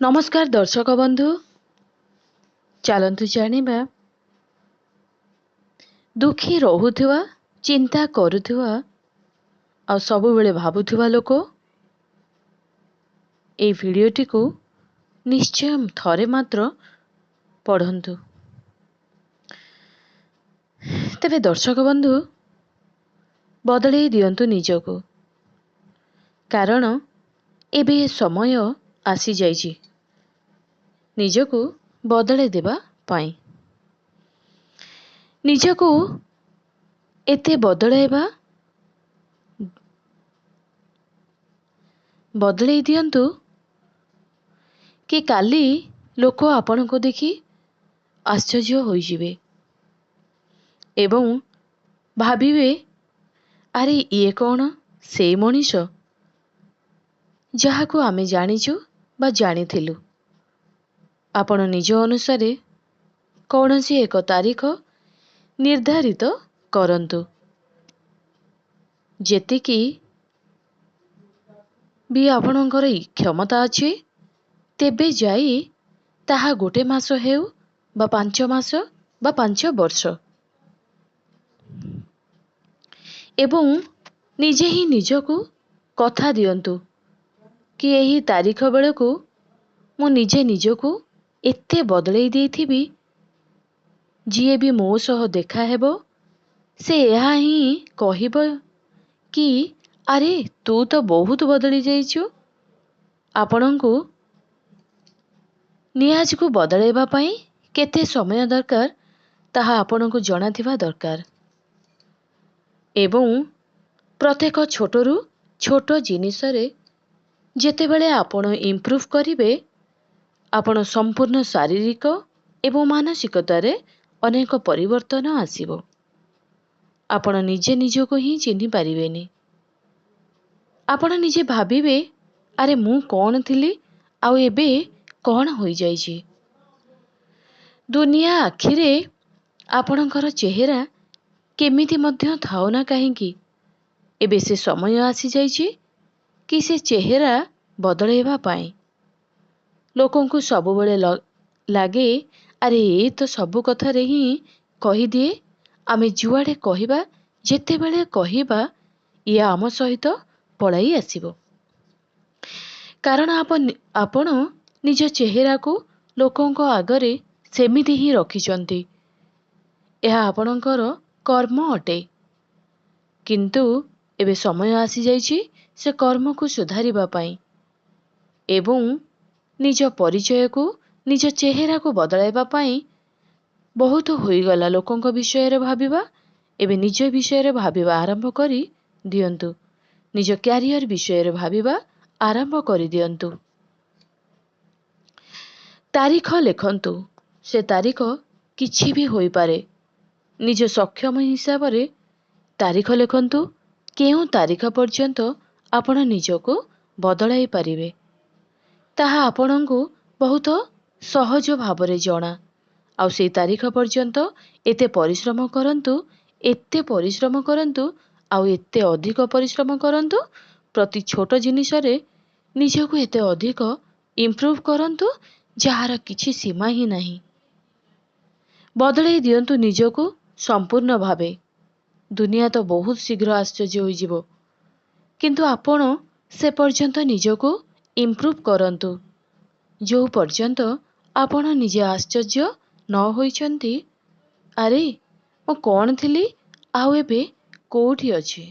नमस्कार दर्शक बंधु, चलतु जानिबा दुखी रहुथिबा, चिंता करुथिबा आ सबु बेले भाबुथिबा लोक ए भिडियोटी को निश्चय थरे मात्र पढ़ंतु। तेबे दर्शक बंधु बदलै दियंतु निजको, कारण एबे समय आसी जाइछि निजको बदलै देबा पाई। निजको एते बदलै दियंतु कि काली लोक आपनको देखि आश्चर्य होइजिबे एवं भाबिबे अरे ये कौन से मनीष जहाको आमे जानिछु बा जानिथिलु। आपण निज अनुसार कौनसी एक तारीख निर्धारित करंतु, जेतिकी भी आपणकर क्षमता अछि तेबे जाई ताहा गोटे मास हेउ बा 5 मास बा 5 वर्ष, एवं निजे ही निजको कथा दियंतु कि यही तारीख बेलको मु निजे निजको एते बदलै देइथिबी, जिए भी मो सह देखा हेबो से यहा ही कहिबो कि अरे तू तो बहुत बदली जाइछु। आपणको नियाज को बदलैबा पई केते समय दरकार ताहा आपणको जणाथिबा दरकार, एवं प्रत्येक छोटरू छोट जिनिसरे जेतेबेले आपण इम्प्रूव करिवे आपण संपूर्ण शारीरिक एवं मानसिकतारे अनेक परिवर्तन आसीबो। आपण निजे निजको ही चिन्हि पारिबेनी। आपण निजे भाबिबे अरे मु कौन थिली आउ एबे कौन होई जाइछि। दुनिया आखिरे आपणकर चेहरा केमिति मध्य थाउ ना काहेकि एबे से समय आसी जाइछि कि से चेहरा बदलैबा पाई। लोकों को सब बेले लागे अरे ए तो सब कथा रे ही कहि दिए, आमे जुआडे कहिबा जेते बेले कहिबा ये आम सहित पळाई आसीबो। कारण आपण निज चेहरा को लोकों को आगरे सेमिति ही रखिचंती। यह आपणकर कर्म अटे, किंतु एबे समय आसी जाइछि से कर्म को सुधारिबा पाई एवं निज परिचय को निज चेहरा को बदलाइबा पाई। बहुत होईगला लोकों को विषय रे भाबिबा, एबे निज विषय रे भाबिबा आरंभ करी दियंतु। निज कैरियर विषय रे भाबिबा आरंभ करी दियंतु। तारीख लेखंतु, से तारीख किछि भी होई पारे। निज सक्षम हिसाब रे तारीख लेखंतु, केउ तारीख पर्यंत आपण निजको बदलाई पारिबे ताहा आपणको बहुत सहज भावरे जणा। आउ से तारीख पर्यंत एते परिश्रम करंतु आउ एते अधिक परिश्रम करंतु। प्रति छोट जिनिसरे निजको एते अधिक इम्प्रूव करंतु जहार किछि सीमा ही नाही। बदलै दियंतु निजको संपूर्ण भावे। दुनिया तो बहुत शीघ्र आश्चर्य होई जिवो, किंतु आपण से पर्यंत निजको इम्प्रूव करंतु जो पर्यंत आपण निजे आश्चर्य न होइचंती अरे मो कौन थिली आउ एबे कोठी अछि।